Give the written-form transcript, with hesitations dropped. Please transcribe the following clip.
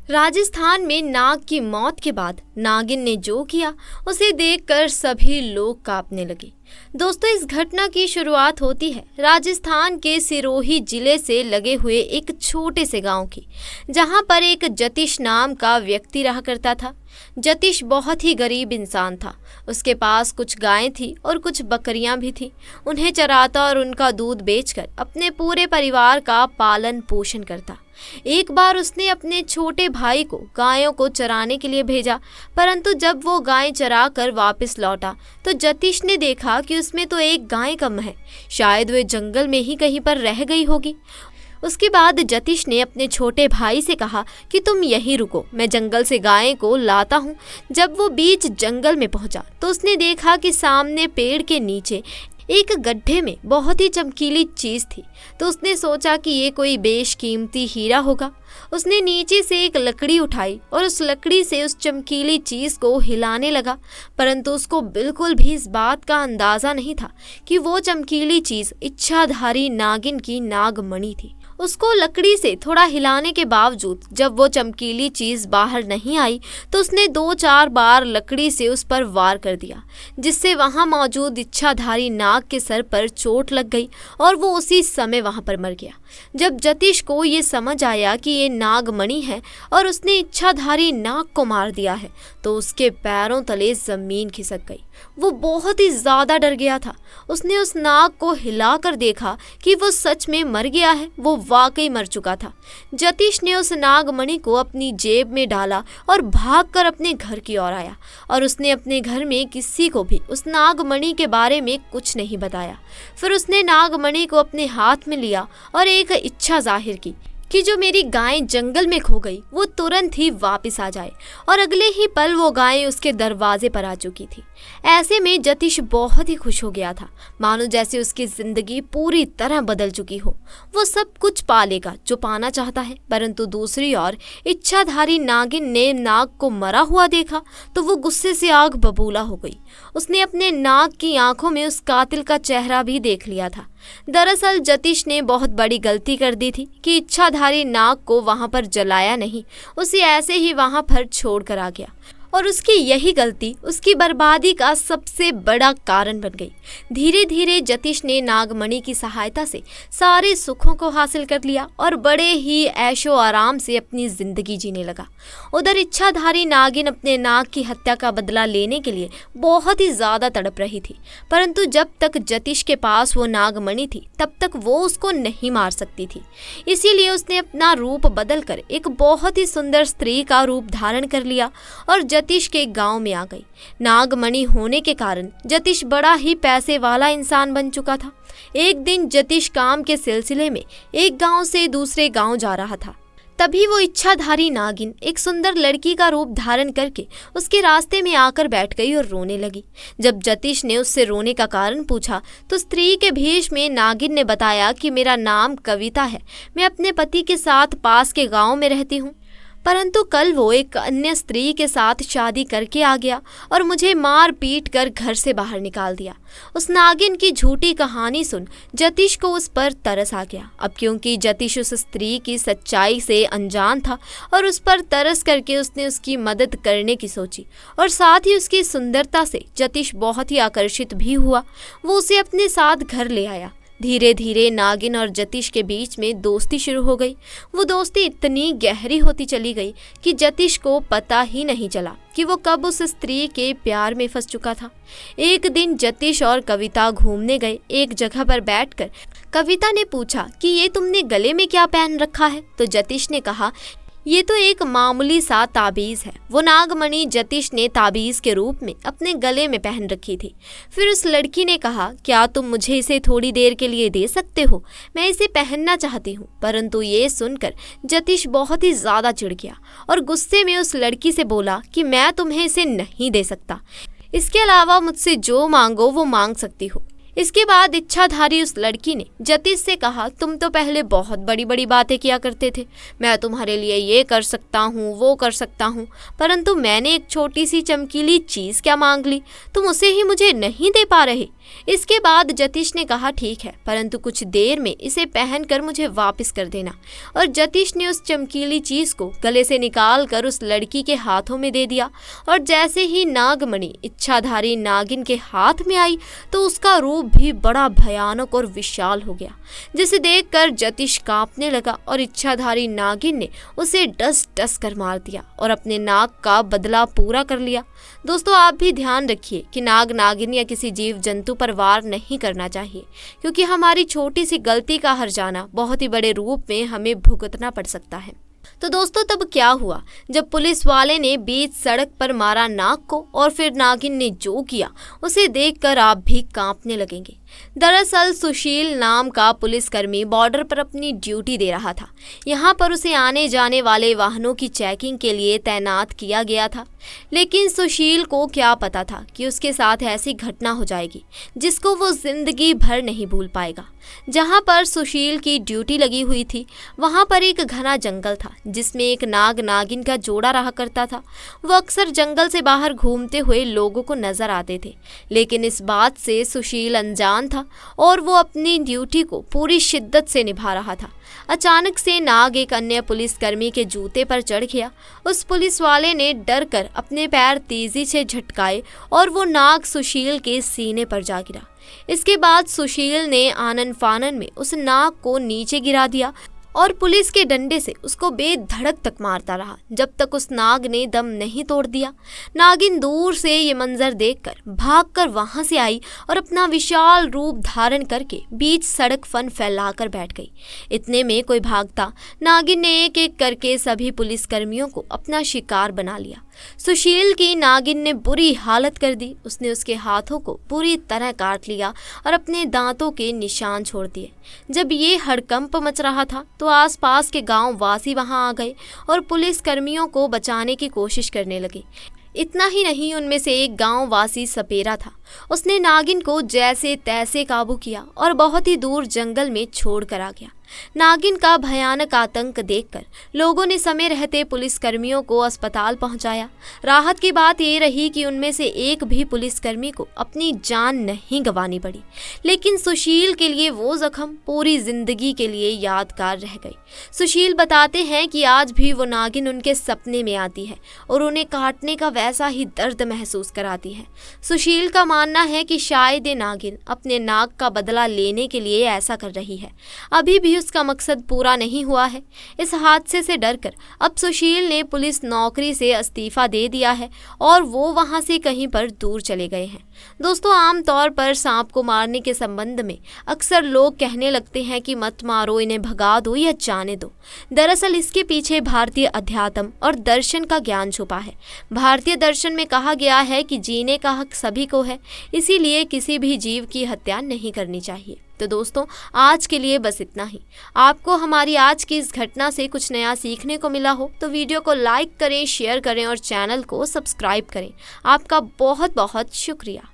राजस्थान में नाग की मौत के बाद नागिन ने जो किया उसे देखकर सभी लोग कांपने लगे। दोस्तों, इस घटना की शुरुआत होती है राजस्थान के सिरोही जिले से लगे हुए एक छोटे से गांव की, जहां पर एक जतिश नाम का व्यक्ति रहा करता था। जतिश बहुत ही गरीब इंसान था। उसके पास कुछ गायें थी और कुछ बकरियां भी थी। उन्हें चराता और उनका दूध बेचकर अपने पूरे परिवार का पालन पोषण करता। एक बार उसने अपने छोटे भाई को गायों को चराने के लिए भेजा, परंतु जब वो गाय चरा कर वापस लौटा तो जतिश ने देखा कि उसमें तो एक गाय कम है। शायद वे जंगल में ही कहीं पर रह गई होगी। उसके बाद जतिश ने अपने छोटे भाई से कहा कि तुम यहीं रुको, मैं जंगल से गाय को लाता हूँ। जब वो बीच जंगल में पहुंचा तो उसने देखा कि सामने पेड़ के नीचे एक गड्ढे में बहुत ही चमकीली चीज थी। तो उसने सोचा कि ये कोई बेशकीमती हीरा होगा। उसने नीचे से एक लकड़ी उठाई और उस लकड़ी से उस चमकीली चीज को हिलाने लगा, परंतु उसको बिल्कुल भी इस बात का अंदाजा नहीं था कि वो चमकीली चीज इच्छाधारी नागिन की नागमणि थी। उसको लकड़ी से थोड़ा हिलाने के बावजूद जब वो चमकीली चीज बाहर नहीं आई तो उसने 2-4 बार लकड़ी से उस पर वार कर दिया, जिससे वहां मौजूद इच्छाधारी नाग के सर पर चोट लग गई और वो उसी समय वहां पर मर गया। जब जतिश को ये समझ आया कि ये नागमणि है और उसने इच्छाधारी नाग को मार दिया है तो उसके पैरों तले जमीन खिसक गई। वो बहुत ही ज्यादा डर गया था। उसने उस नाग को हिलाकर देखा कि वो सच में मर गया है। वो वाकई मर चुका था। जतिश ने उस नागमणि को अपनी जेब में डाला और भागकर अपने घर की ओर आया और उसने अपने घर में किसी को भी उस नागमणि के बारे में कुछ नहीं बताया। फिर उसने नागमणि को अपने हाथ में लिया और एक इच्छा जाहिर की कि जो मेरी गाय जंगल में खो गई वो तुरंत ही वापस आ जाए, और अगले ही पल वो गाय उसके दरवाजे पर आ चुकी थी। ऐसे में जतिश बहुत ही खुश हो गया था, मानो जैसे उसकी जिंदगी पूरी तरह बदल चुकी हो। वो सब कुछ पा लेगा जो पाना चाहता है। परंतु दूसरी ओर इच्छाधारी नागिन ने नाग को मरा हुआ देखा तो वो गुस्से से आग बबूला हो गई। उसने अपने नाग की आंखों में उस कातिल का चेहरा भी देख लिया था। दरअसल जतिश ने बहुत बड़ी गलती कर दी थी कि इच्छाधारी नाग को वहां पर जलाया नहीं, उसे ऐसे ही वहां पर छोड़कर आ गया, और उसकी यही गलती उसकी बर्बादी का सबसे बड़ा कारण बन गई। धीरे धीरे जतिश ने नागमणि की सहायता से सारे सुखों को हासिल कर लिया और बड़े ही ऐशो आराम से अपनी जिंदगी जीने लगा। उधर इच्छाधारी नागिन अपने नाग की हत्या का बदला लेने के लिए बहुत ही ज्यादा तड़प रही थी, परंतु जब तक जतिश के पास वो नागमणि थी तब तक वो उसको नहीं मार सकती थी। इसीलिए उसने अपना रूप बदलकर एक बहुत ही सुंदर स्त्री का रूप धारण कर लिया और जतिश के गांव में आ गई। नागमणि होने के कारण जतिश बड़ा ही पैसे वाला इंसान बन चुका था। एक दिन जतिश काम के सिलसिले में एक गांव से दूसरे गांव जा रहा था। तभी वो इच्छाधारी नागिन एक सुंदर लड़की का रूप धारण करके उसके रास्ते में आकर बैठ गई और रोने लगी। जब जतिश ने उससे रोने का कारण पूछा तो स्त्री के भेष में नागिन ने बताया कि मेरा नाम कविता है, मैं अपने पति के साथ पास के गांव में रहती हूँ, परंतु कल वो एक अन्य स्त्री के साथ शादी करके आ गया और मुझे मार पीट कर घर से बाहर निकाल दिया। उस नागिन की झूठी कहानी सुन जतिश को उस पर तरस आ गया। अब क्योंकि जतिश उस स्त्री की सच्चाई से अनजान था और उस पर तरस करके उसने उसकी मदद करने की सोची, और साथ ही उसकी सुंदरता से जतिश बहुत ही आकर्षित भी हुआ। वो उसे अपने साथ घर ले आया। धीरे धीरे नागिन और जतिश के बीच में दोस्ती शुरू हो गई। वो दोस्ती इतनी गहरी होती चली गई कि जतिश को पता ही नहीं चला कि वो कब उस स्त्री के प्यार में फंस चुका था। एक दिन जतिश और कविता घूमने गए। एक जगह पर बैठकर कविता ने पूछा कि ये तुमने गले में क्या पहन रखा है? तो जतिश ने कहा, ये तो एक मामूली सा ताबीज है। वो नागमणि जतिश ने ताबीज के रूप में अपने गले में पहन रखी थी। फिर उस लड़की ने कहा, क्या तुम मुझे इसे थोड़ी देर के लिए दे सकते हो? मैं इसे पहनना चाहती हूँ। परंतु ये सुनकर जतिश बहुत ही ज्यादा चिढ़ गया और गुस्से में उस लड़की से बोला कि मैं तुम्हें इसे नहीं दे सकता। इसके अलावा मुझसे जो मांगो वो मांग सकती हो। इसके बाद इच्छाधारी उस लड़की ने जतीश से कहा, तुम तो पहले बहुत बड़ी बड़ी बातें किया करते थे, मैं तुम्हारे लिए ये कर सकता हूँ वो कर सकता हूँ, परंतु मैंने एक छोटी सी चमकीली चीज़ क्या मांग ली, तुम उसे ही मुझे नहीं दे पा रहे। इसके बाद जतीश ने कहा, ठीक है, परंतु कुछ देर में इसे पहनकर मुझे वापस कर देना। और जतीश ने उस चमकीली चीज़ को गले से निकाल कर उस लड़की के हाथों में दे दिया। और जैसे ही नागमणि इच्छाधारी नागिन के हाथ में आई तो उसका रूप भी बड़ा भयानक और विशाल हो गया, जिसे देखकर जतीश कांपने लगा और इच्छाधारी नागिन ने उसे डस डस कर मार दिया और अपने नाग का बदला पूरा कर लिया। दोस्तों, आप भी ध्यान रखिए कि नाग नागिन या किसी जीव जंतु पर वार नहीं करना चाहिए, क्योंकि हमारी छोटी सी गलती का हर्जाना बहुत ही बड़े रूप में हमें भुगतना पड़ सकता है। तो दोस्तों, तब क्या हुआ जब पुलिस वाले ने बीच सड़क पर मारा नाग को और फिर नागिन ने जो किया उसे देखकर आप भी कांपने लगेंगे। दरअसल सुशील नाम का पुलिसकर्मी बॉर्डर पर अपनी ड्यूटी दे रहा था। यहाँ पर उसे आने जाने वाले वाहनों की चेकिंग के लिए तैनात किया गया था, लेकिन सुशील को क्या पता था कि उसके साथ ऐसी घटना हो जाएगी जिसको वो जिंदगी भर नहीं भूल पाएगा। जहाँ पर सुशील की ड्यूटी लगी हुई थी वहाँ पर एक घना जंगल था जिसमें एक नाग नागिन का जोड़ा रहा करता था। वो अक्सर जंगल से बाहर घूमते हुए लोगों को नजर आते थे, लेकिन इस बात से सुशील अनजान था और वो अपनी ड्यूटी को पूरी शिद्दत से निभा रहा था। अचानक से नाग एक अन्य पुलिसकर्मी के जूते पर चढ़ गया। उस पुलिस वाले ने डर कर अपने पैर तेजी से झटकाए और वो नाग सुशील के सीने पर जा गिरा। इसके बाद सुशील ने आनन फानन में उस नाग को नीचे गिरा दिया और पुलिस के डंडे से उसको बेधड़क तक मारता रहा जब तक उस नाग ने दम नहीं तोड़ दिया। नागिन दूर से ये मंजर देखकर भागकर वहां से आई और अपना विशाल रूप धारण करके बीच सड़क फन फैलाकर बैठ गई। इतने में कोई भागता नागिन ने एक एक करके सभी पुलिसकर्मियों को अपना शिकार बना लिया। सुशील की नागिन ने बुरी हालत कर दी। उसने उसके हाथों को पूरी तरह काट लिया और अपने दांतों के निशान छोड़ दिए। जब ये हड़कंप मच रहा था तो आसपास के गांव वासी वहां आ गए और पुलिस कर्मियों को बचाने की कोशिश करने लगे। इतना ही नहीं, उनमें से एक गांव वासी सपेरा था। उसने नागिन को जैसे तैसे काबू किया और बहुत ही दूर जंगल में छोड़ कर आ गया। नागिन का भयानक आतंक देखकर लोगों ने समय रहते पुलिसकर्मियों को अस्पताल पहुंचाया। राहत की बात ये रही कि उनमें से एक भी पुलिसकर्मी को अपनी जान नहीं गंवानी पड़ी, लेकिन सुशील के लिए वो जख्म पूरी जिंदगी के लिए यादगार रह गई। सुशील बताते हैं कि आज भी वो नागिन उनके सपने में आती है और उन्हें काटने का वैसा ही दर्द महसूस कराती है। सुशील का मानना है कि शायद ये नागिन अपने नाग का बदला लेने के लिए ऐसा कर रही है। अभी भी उसका मकसद पूरा नहीं हुआ है। इस हादसे से डरकर अब सुशील ने पुलिस नौकरी से इस्तीफा दे दिया है और वो वहां से कहीं पर दूर चले गए हैं। दोस्तों, आमतौर पर सांप को मारने के संबंध में अक्सर लोग कहने लगते हैं कि मत मारो, इन्हें भगा दो या जाने दो। दरअसल इसके पीछे भारतीय अध्यात्म और दर्शन का ज्ञान छुपा है। भारतीय दर्शन में कहा गया है कि जीने का हक सभी को है, इसीलिए किसी भी जीव की हत्या नहीं करनी चाहिए। तो दोस्तों, आज के लिए बस इतना ही। आपको हमारी आज की इस घटना से कुछ नया सीखने को मिला हो तो वीडियो को लाइक करें, शेयर करें और चैनल को सब्सक्राइब करें। आपका बहुत बहुत शुक्रिया।